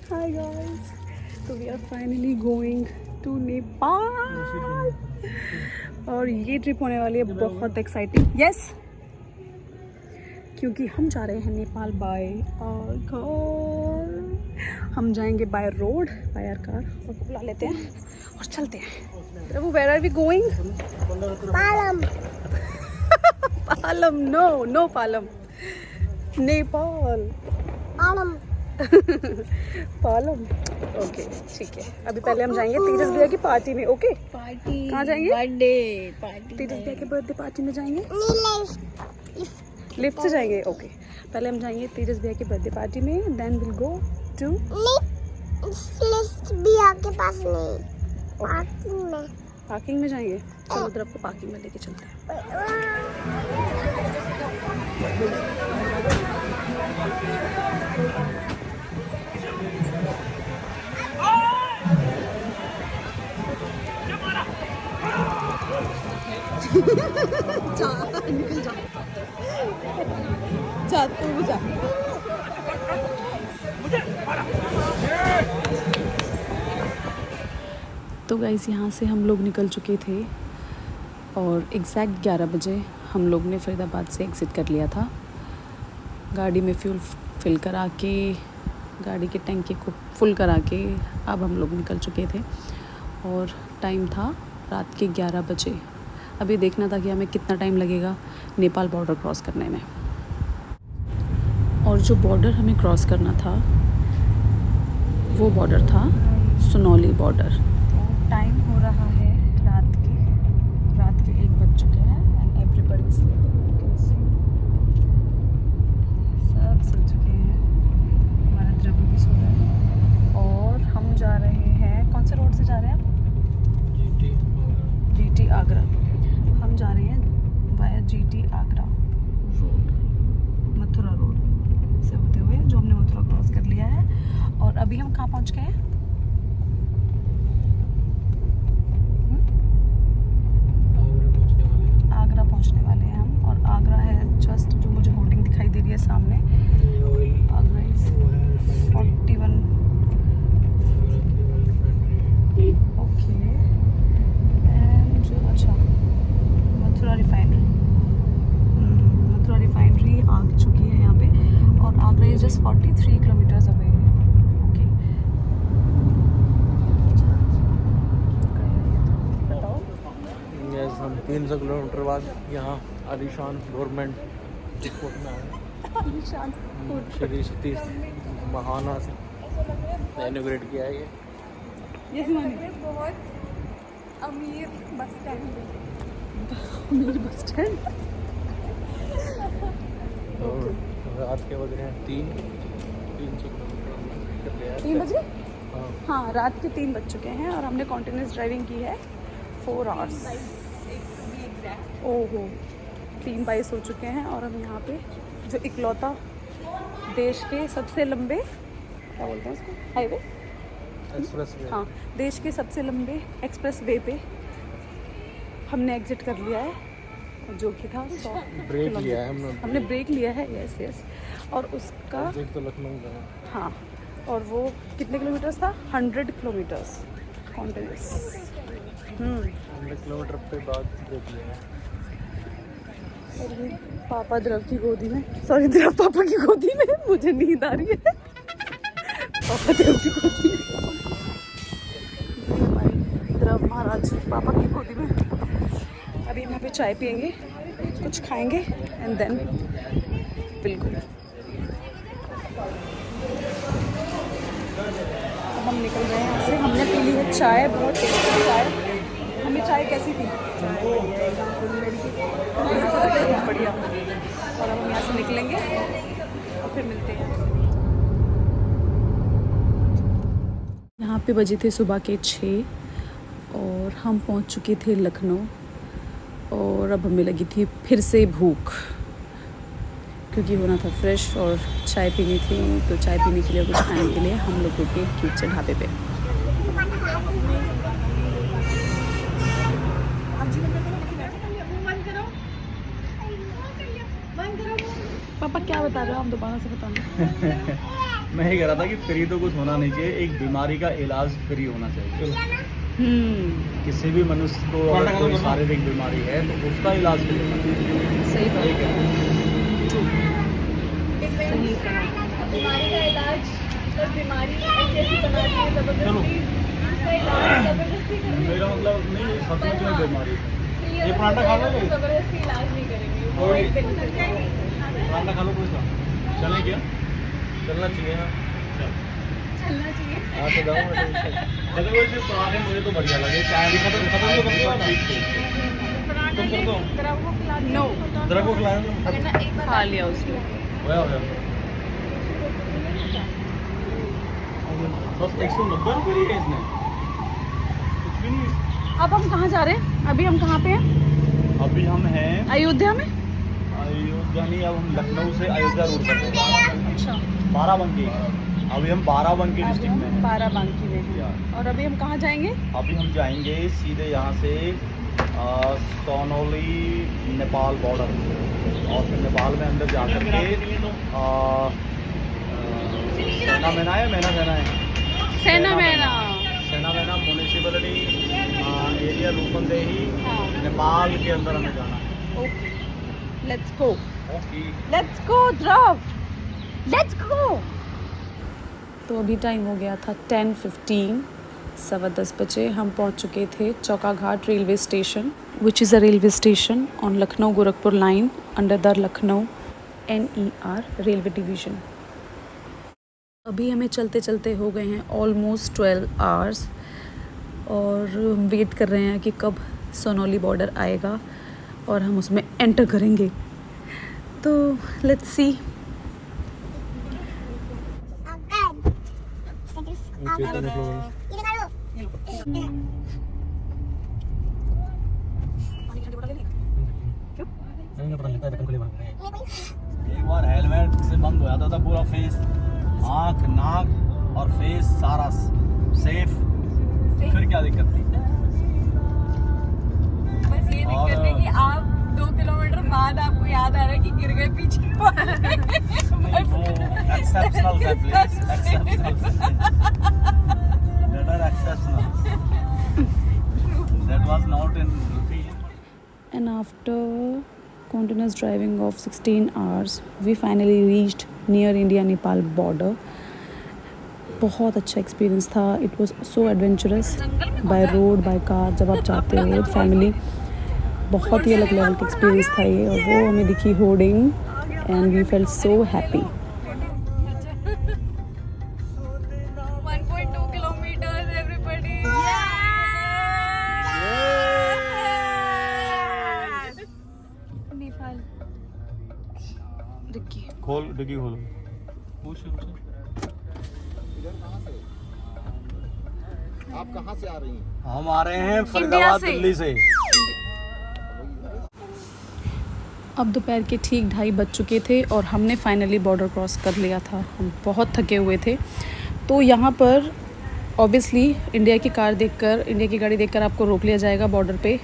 Hi guys. So we are finally going to Nepal और ये trip होने वाली है बहुत एक्साइटिंग। यस, क्योंकि हम जा रहे हैं नेपाल बाय कार। हम जाएंगे बाय रोड, बाय कार। सबको बुला लेते हैं और चलते हैं। Prabhu, where are we going? Palam. Palam? No no Palam, Nepal. Palam. Palam, okay ठीक है। अभी पहले हम जाएंगे तेजस भैया की पार्टी में। ओके, पार्टी कहाँ जाएंगे? Birthday party. तेजस भैया के बर्थडे पार्टी में जाएंगे। नीले लिफ्ट से जाएंगे। ओके, पहले हम जाएंगे तेजस भैया की बर्थडे पार्टी में, then will go to lift भी आपके पास नहीं, पार्किंग में। पार्किंग में जाएंगे। चलो उधर आपको पार्किंग में लेके चलते हैं। जा, निकल जा, जा तू जा। तो गाइस, यहाँ से हम लोग निकल चुके थे और एग्जैक्ट 11 बजे हम लोग ने फरीदाबाद से एग्ज़िट कर लिया था। गाड़ी में फ्यूल फिल करा के, गाड़ी के टैंकी को फुल करा के अब हम लोग निकल चुके थे और टाइम था रात के 11 बजे। अभी देखना था कि हमें कितना टाइम लगेगा नेपाल बॉर्डर क्रॉस करने में। और जो बॉर्डर हमें क्रॉस करना था वो बॉर्डर था सुनौली बॉर्डर। टाइम हो रहा है रात के 1 बज चुके हैं एंड एवरीबॉडी इज स्लीपिंग। सब सो चुके हैं। हमारा द्रव्य भी सो रहा है और हम जा रहे हैं। कौन से रोड से जा रहे हैं? GT आगरा। हम जा रहे हैं via GT Agra road, Mathura road से होते हुए, जो हमने मथुरा क्रॉस कर लिया है। और अभी हम कहाँ पहुँच गए हैं? आगरा पहुँचने वाले हैं हम। और आगरा है जस्ट, जो मुझे होर्डिंग दिखाई दे रही है सामने, आगरा इज 41। ओके, एंड अच्छा, मथुरा रिफाइनरी आ चुकी है यहाँ पे। और Agra is just 43 kilometres away. Okay, बताओ। यस, हम 300 किलोमीटर बाद यहाँ आलिशान गवर्नमेंट एयरपोर्ट में आए। आलिशान श्री सतीश महाना से इनोग्रेट किया है ये। बहुत अमीर बस स्टैंड। अमीर बस स्टैंड। और रात के बज रहे हैं 300 किलोमीटर 3 बजे। हाँ, हाँ, रात के 3 बज चुके हैं और हमने कॉन्टिन्यूस ड्राइविंग की है 4 आवर्स। ओहो, 3:22 हो चुके हैं और हम यहाँ पे जो इकलौता देश के सबसे लंबे, क्या बोलते हैं उसको, हाईवे, एक्सप्रेस वे। हाँ, देश के सबसे लंबे एक्सप्रेस वे पे हमने एग्जिट कर लिया है, जो कि था 100 ब्रेक लिया है हमने ब्रेक लिया है। Yes yes. और उसका एग्जिट तो लखनऊ का है। हाँ, और वो कितने किलोमीटर्स था? 100 किलोमीटर्स कॉन्टिन्यूस। 100 किलोमीटर पे बाद ब्रेक लिया है। और ये पापा द्रव की गोदी में, सॉरी द्रव पापा की गोदी में, मुझे नींद आ रही है। पापा द्रव की गोदी में, हमारे द्रव महाराज पापा की गोदी में। अभी हम यहाँ पे चाय पियेंगे, कुछ खाएंगे एंड देन बिल्कुल अब हम निकल रहे हैं यहाँ से। हमने पी ली है चाय, बहुत टेस्टी चाय। हमें चाय कैसी थी? बढ़िया। और अब हम यहाँ से निकलेंगे और फिर मिलते हैं। यहाँ पे बजे थे सुबह के 6 और हम पहुँच चुके थे लखनऊ। और अब हमें लगी थी फिर से भूख, क्योंकि होना था फ्रेश और चाय पीनी थी। तो चाय पीने के लिए, कुछ खाने के लिए हम लोग रुके क्यूट से ढाबे पे। पापा क्या बता रहे हो आप दोबारा से बताना। मैं ये कह रहा था कि फ्री तो कुछ होना नहीं चाहिए, एक बीमारी का इलाज फ्री होना चाहिए। किसी भी मनुष्य को अगर कोई शारीरिक बीमारी है तो उसका इलाज फ्री होना चाहिए। सही बात ठीक है। सही कहा। बीमारी का इलाज मतलब बीमारी ऐसी बनाती है जबरदस्ती मेरा मतलब नहीं, सचमुच में बीमारी है। ये पराठा खा लो, जबरदस्ती इलाज नहीं करेंगे। पराठा खा लो कोई सा। चलें क्या? चलना चाहिए ना। चलना चाहिए। हाँ तो जाओ। मतलब वैसे पराठे मुझे तो बढ़िया लगे, चाय भी खत्म तो करते हो ना। तुम कर दो। नो जरा को खिलाया खा लिया उसने। होया बस 190 रुपये लिए इसने, कुछ भी नहीं। अब हम कहाँ जा रहे हैं? अभी हम कहाँ पे हैं? अभी हम हैं अयोध्या में। अयोध्या नहीं, अब हम लखनऊ से अयोध्या रोड पर हैं। अच्छा। बाराबंकी। अभी हम बाराबंकी डिस्ट्रिक्ट में हैं। बाराबंकी में हैं। और अभी हम कहाँ जाएंगे? अभी हम जाएंगे सीधे यहाँ से सोनौली नेपाल बॉर्डर, और फिर नेपाल में अंदर जा करके सेना मैना है, मैना सेना है, सेना मैना। सेना मैना म्यूनिसिपलिटी एरिया रूपंदेही, हाँ। नेपाल के अंदर हमें जाना है। Okay let's go. Okay let's go Dhruv, let's go. तो अभी टाइम हो गया था 10:15, 10:15 बजे। हम पहुंच चुके थे Chaukaghat railway station, which is a railway station on Lucknow Gorakhpur line under the Lucknow NER railway division. अभी हमें चलते चलते हो गए हैं ऑलमोस्ट 12 आवर्स, और हम वेट कर रहे हैं कि कब सोनौली बॉर्डर आएगा और हम उसमें एंटर करेंगे। तो लेट्स सी। एक बार हेलमेट से बंद हो जाता था पूरा फेस, आँख नाक और फेस सारा सेफ, फिर क्या दिक्कत थी? बस ये दिक्कत है कि आप 2 किलोमीटर बाद आपको याद आ रहा है कि गिर गए पीछे। नहीं, वो exceptional था, please, exceptional था। That are exceptional. That was not in routine. And after continuous driving of 16 hours, we finally reached near India-Nepal border. बहुत अच्छा एक्सपीरियंस था। It was so adventurous by road by car. जब आप जाते हो family, बहुत ही अलग लेवल का एक्सपीरियंस था ये। और वो हमें दिखी hoarding and we felt so happy. 1.2 kilometers everybody. Nepal. खोल डिग्गी खोलो। आप कहाँ से आ रही हैं? हम आ रहे हैं फरीदाबाद दिल्ली से। अब दोपहर के ठीक 2:30 बज चुके थे और हमने फाइनली बॉर्डर क्रॉस कर लिया था। हम बहुत थके हुए थे। तो यहाँ पर ऑब्वियसली इंडिया की गाड़ी देखकर आपको रोक लिया जाएगा बॉर्डर पे,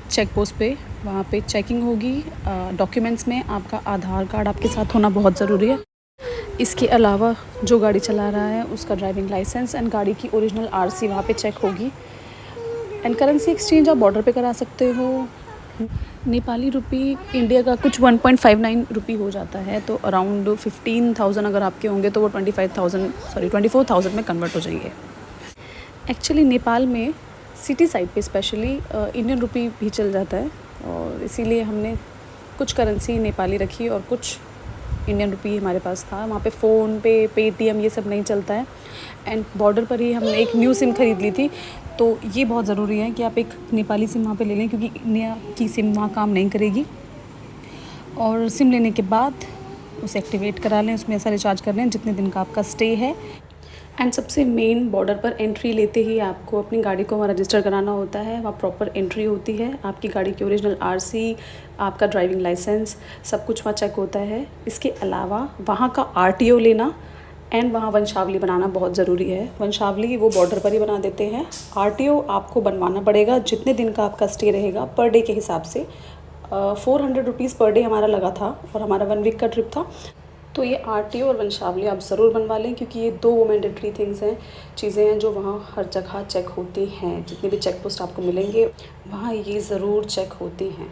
चेक पोस्ट पे। वहाँ पे चेकिंग होगी। डॉक्यूमेंट्स में आपका आधार कार्ड आपके साथ होना बहुत ज़रूरी है। इसके अलावा जो गाड़ी चला रहा है उसका ड्राइविंग लाइसेंस एंड गाड़ी की ओरिजिनल RC वहाँ पे चेक होगी। एंड करेंसी एक्सचेंज आप बॉर्डर पे करा सकते हो। नेपाली रुपी इंडिया का कुछ 1.59 रुपी हो जाता है, तो अराउंड 15,000 अगर आपके होंगे तो वो 24,000 में कन्वर्ट हो जाएंगे। एक्चुअली नेपाल में सिटी साइड पे स्पेशली इंडियन रुपी भी चल जाता है, और इसीलिए हमने कुछ करेंसी नेपाली रखी और कुछ इंडियन रुपी हमारे पास था। वहाँ पे फ़ोन पे पेटीएम ये सब नहीं चलता है। एंड बॉर्डर पर ही हमने एक न्यू सिम ख़रीद ली थी, तो ये बहुत ज़रूरी है कि आप एक नेपाली सिम वहाँ पे ले लें, क्योंकि इंडिया की सिम वहाँ काम नहीं करेगी। और सिम लेने के बाद उसे एक्टिवेट करा लें, उसमें ऐसा रिचार्ज कर लें जितने दिन का आपका स्टे है। एंड सबसे मेन, बॉर्डर पर एंट्री लेते ही आपको अपनी गाड़ी को वहाँ रजिस्टर कराना होता है। वहाँ प्रॉपर एंट्री होती है, आपकी गाड़ी की ओरिजिनल RC, आपका ड्राइविंग लाइसेंस, सब कुछ वहाँ चेक होता है। इसके अलावा वहाँ का RTO लेना एंड वहाँ वंशावली बनाना बहुत ज़रूरी है। वंशावली वो बॉर्डर पर ही बना देते हैं। RTO आपको बनवाना पड़ेगा, जितने दिन का आपका स्टे रहेगा पर डे के हिसाब से 400 रुपीज़ पर डे हमारा लगा था और हमारा 1 वीक का ट्रिप था। तो ये RTO और वंशावली आप ज़रूर बनवा लें, क्योंकि ये 2 मैंडेटरी थिंग्स हैं, चीज़ें हैं जो वहाँ हर जगह चेक होती हैं। जितने भी चेक पोस्ट आपको मिलेंगे वहाँ ये ज़रूर चेक होती हैं।